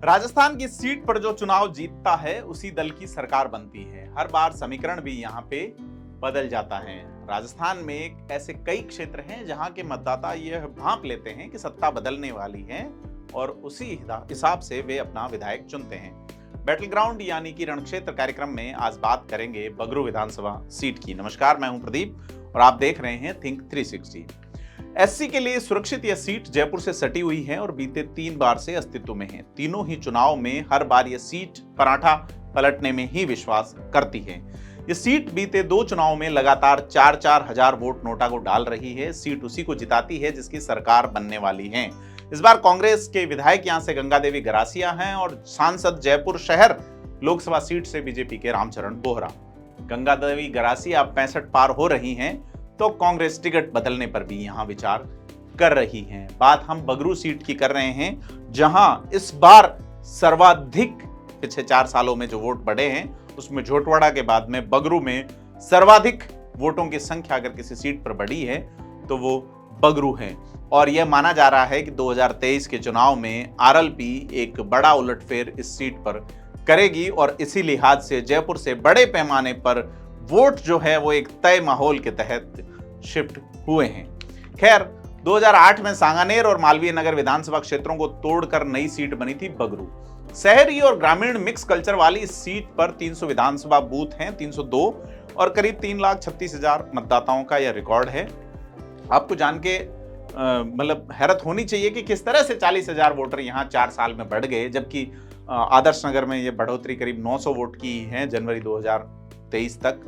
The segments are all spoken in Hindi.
राजस्थान की सीट पर जो चुनाव जीतता है उसी दल की सरकार बनती है। हर बार समीकरण भी यहाँ पे बदल जाता है। राजस्थान में एक ऐसे कई क्षेत्र हैं जहां के मतदाता यह भांप लेते हैं कि सत्ता बदलने वाली है और उसी हिसाब से वे अपना विधायक चुनते हैं। बैटल ग्राउंड यानी कि रणक्षेत्र कार्यक्रम में आज बात करेंगे बगरू विधानसभा सीट की। नमस्कार, मैं हूं प्रदीप और आप देख रहे हैं थिंक 360। एससी के लिए सुरक्षित यह सीट जयपुर से सटी हुई है और बीते 3 बार से अस्तित्व में है। तीनों ही चुनाव में हर बार यह सीट पराठा पलटने में ही विश्वास करती है। यह सीट बीते 2 चुनाव में लगातार 4-4 हजार वोट नोटा को डाल रही है। सीट उसी को जिताती है जिसकी सरकार बनने वाली है। इस बार कांग्रेस के विधायक यहां से गंगा देवी गरासिया हैं और सांसद जयपुर शहर लोकसभा सीट से बीजेपी के रामचरण बोहरा। गंगा देवी गरासिया 65 पार हो रही हैं तो कांग्रेस टिकट बदलने पर भी यहां विचार कर रही है। बात हम बगरू सीट की कर रहे हैं जहां इस बार सर्वाधिक पिछले 4 सालों में जो वोट बढ़े हैं उसमें झोटवाड़ा के बाद में बगरू में सर्वाधिक वोटों की संख्या अगर किसी सीट पर बढ़ी है तो वो बगरू है। और यह माना जा रहा है कि 2023 के चुनाव में आरएलपी एक बड़ा उलटफेर इस सीट पर करेगी और इसी लिहाज से जयपुर से बड़े पैमाने पर वोट जो है वो एक तय माहौल के तहत शिफ्ट हुए हैं। खैर, 2008 में सांगानेर और मालवीय नगर विधानसभा क्षेत्रों को तोड़कर नई सीट बनी थी बगरू। शहरी और ग्रामीण मिक्स कल्चर वाली इस सीट पर 300 विधानसभा बूथ हैं, 302 और करीब 3,36,000 मतदाताओं का यह रिकॉर्ड है। आपको जान के मतलब हैरत होनी चाहिए कि किस तरह से 40,000 वोटर यहाँ 4 साल में बढ़ गए, जबकि आदर्श नगर में यह बढ़ोतरी करीब 900 वोट की है जनवरी 2023 तक।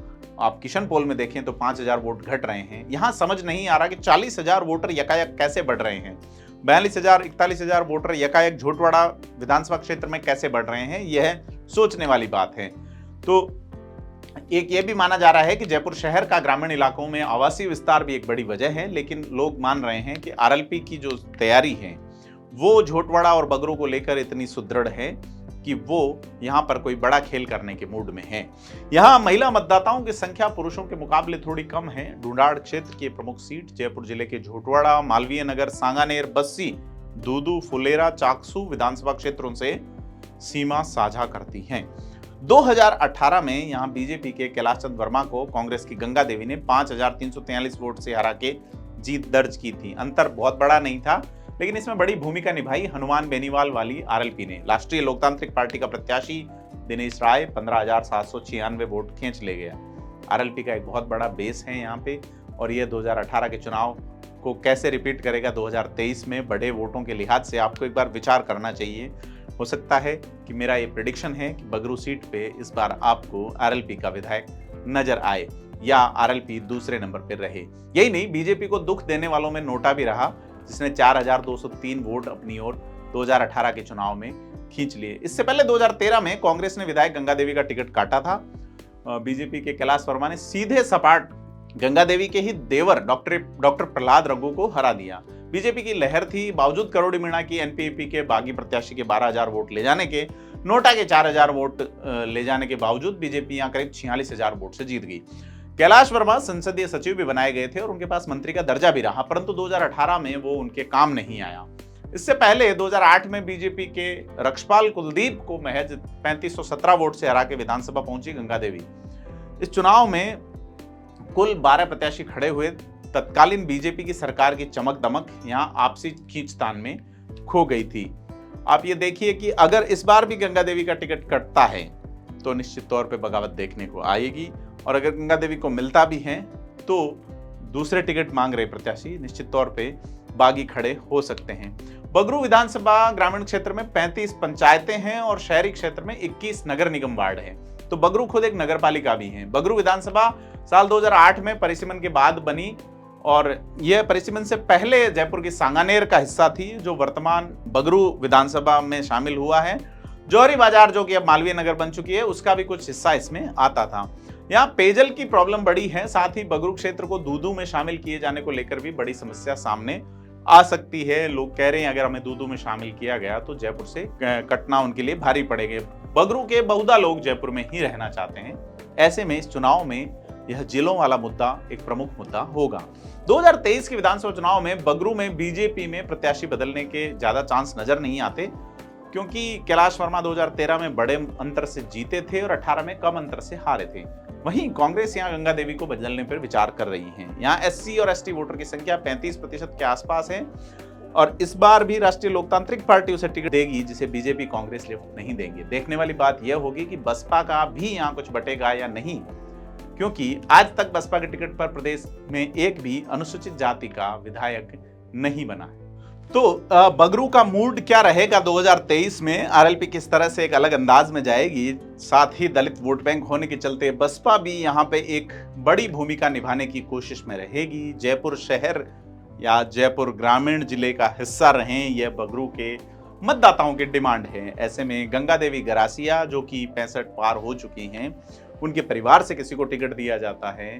आप किशन पोल में देखें तो 5,000 वोट घट रहे हैं। यहां समझ नहीं आ रहा कि 40,000 वोटर यकायक कैसे बढ़ रहे हैं। 42,000 41,000 वोटर यकायक झोटवाड़ा विधानसभा क्षेत्र में कैसे बढ़ रहे हैं, यह सोचने वाली बात है। तो एक ये भी माना जा रहा है कि जयपुर शहर का ग्रामीण इलाकों में आवासीय विस्तार भी एक बड़ी वजह है, लेकिन लोग मान रहे हैं कि आरएलपी की जो तैयारी है वो झोटवाड़ा और बगरू को लेकर इतनी सुदृढ़ है कि वो यहां पर कोई बड़ा खेल करने के मूड में है। यहां महिला मतदाताओं की संख्या पुरुषों के मुकाबले थोड़ी कम है। ढूंढाड़ क्षेत्र की प्रमुख सीट जयपुर जिले के झोटवाड़ा, मालवीय नगर, सांगानेर, बस्सी, दूदू, फुलेरा, चाकसू विधानसभा क्षेत्रों से सीमा साझा करती हैं। 2018 में यहां बीजेपी के कैलाश चंद वर्मा को कांग्रेस की गंगा देवी ने 5,343 वोट से हरा के जीत दर्ज की थी। अंतर बहुत बड़ा नहीं था, लेकिन इसमें बड़ी भूमिका निभाई हनुमान बेनीवाल वाली आरएलपी ने। राष्ट्रीय लोकतांत्रिक पार्टी का प्रत्याशी दिनेश राय 15,796 वोट खींच ले गया। आरएलपी का एक बहुत बड़ा बेस है यहाँ पे और यह 2018 के चुनाव को कैसे रिपीट करेगा 2023 में बड़े वोटों के लिहाज से आपको एक बार विचार करना चाहिए। हो सकता है कि मेरा ये प्रेडिक्शन है कि बगरू सीट पे इस बार आपको आरएलपी का विधायक नजर आए या आरएलपी दूसरे नंबर पर रहे। यही नहीं, बीजेपी को दुख देने वालों में नोटा भी रहा जिसने 4,203 वोट अपनी ओर 2018 के चुनाव में खींच लिए। इससे पहले 2013 में कांग्रेस ने विधायक गंगा देवी का टिकट काटा था। बीजेपी के कैलाश वर्मा ने सीधे सपाट गंगा देवी के ही देवर डॉक्टर प्रहलाद रघु को हरा दिया। बीजेपी की लहर थी, बावजूद करोड़ी मीणा की एनपीपी के बागी प्रत्याशी के 12,000 वोट ले जाने के, नोटा के 4,000 वोट ले जाने के बावजूद बीजेपी यहाँ करीब 46,000 वोट से जीत गई। कैलाश वर्मा संसदीय सचिव भी बनाए गए थे और उनके पास मंत्री का दर्जा भी रहा, परंतु 2018 में वो उनके काम नहीं आया। इससे पहले 2008 में बीजेपी के रक्षपाल कुलदीप को महज 3,517 वोट से हरा के विधानसभा पहुंची गंगा देवी। इस चुनाव में कुल 12 प्रत्याशी खड़े हुए। तत्कालीन बीजेपी की सरकार की चमक दमक यहां आपसी खींचतान में खो गई थी। आप ये देखिए कि अगर इस बार भी गंगा देवी का टिकट कटता है तो निश्चित तौर पर बगावत देखने को आएगी और अगर गंगा देवी को मिलता भी है तो दूसरे टिकट मांग रहे प्रत्याशी निश्चित तौर पे बागी खड़े हो सकते हैं। बगरू विधानसभा ग्रामीण क्षेत्र में 35 पंचायतें हैं और शहरी क्षेत्र में 21 नगर निगम वार्ड हैं, तो बगरू खुद एक नगर पालिका भी है। बगरू विधानसभा साल 2008 में परिसीमन के बाद बनी और यह परिसीमन से पहले जयपुर की सांगानेर का हिस्सा थी, जो वर्तमान बगरू विधानसभा में शामिल हुआ है। जौहरी बाजार जो कि अब मालवीय नगर बन चुकी है, उसका भी कुछ हिस्सा इसमें आता था। यहाँ पेयजल की प्रॉब्लम बड़ी है, साथ ही बगरू क्षेत्र को दूदू में शामिल किए जाने को लेकर भी बड़ी समस्या सामने आ सकती है। लोग कह रहे हैं अगर हमें दूदू में शामिल किया गया तो जयपुर से कटना उनके लिए भारी पड़ेगा। बगरू के बहुधा लोग जयपुर में ही रहना चाहते हैं। ऐसे में इस चुनाव में यह जिलों वाला मुद्दा एक प्रमुख मुद्दा होगा। 2023 के विधानसभा चुनाव में बगरू में बीजेपी में प्रत्याशी बदलने के ज्यादा चांस नजर नहीं आते। क्योंकि कैलाश वर्मा 2013 में बड़े अंतर से जीते थे और 18 में कम अंतर से हारे थे। वहीं कांग्रेस यहां गंगा देवी को बदलने पर विचार कर रही है। यहां एससी और एसटी वोटर की संख्या 35% के आसपास है और इस बार भी राष्ट्रीय लोकतांत्रिक पार्टी उसे टिकट देगी, जिसे बीजेपी कांग्रेस लिफ्ट नहीं देंगे। देखने वाली बात यह होगी कि बसपा का भी यहाँ कुछ बटेगा या नहीं, क्योंकि आज तक बसपा के टिकट पर प्रदेश में एक भी अनुसूचित जाति का विधायक नहीं बना है। तो बगरू का मूड क्या रहेगा 2023 में? आरएलपी किस तरह से एक अलग अंदाज में जाएगी? साथ ही दलित वोट बैंक होने के चलते बसपा भी यहाँ पे एक बड़ी भूमिका निभाने की कोशिश में रहेगी। जयपुर शहर या जयपुर ग्रामीण जिले का हिस्सा रहें, यह बगरू के मतदाताओं की डिमांड है। ऐसे में गंगा देवी गरासिया, जो कि 65 पार हो चुकी हैं, उनके परिवार से किसी को टिकट दिया जाता है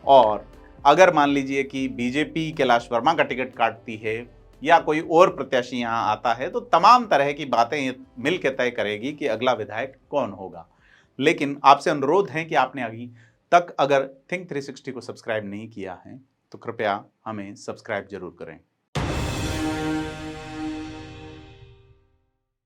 और अगर मान लीजिए कि बीजेपी कैलाश वर्मा का टिकट काटती है या कोई और प्रत्याशी यहाँ आता है, तो तमाम तरह की बातें मिलकर तय करेगी कि अगला विधायक कौन होगा। लेकिन आपसे अनुरोध है कि आपने अभी तक अगर थिंक 360 को सब्सक्राइब नहीं किया है तो कृपया हमें सब्सक्राइब जरूर करें।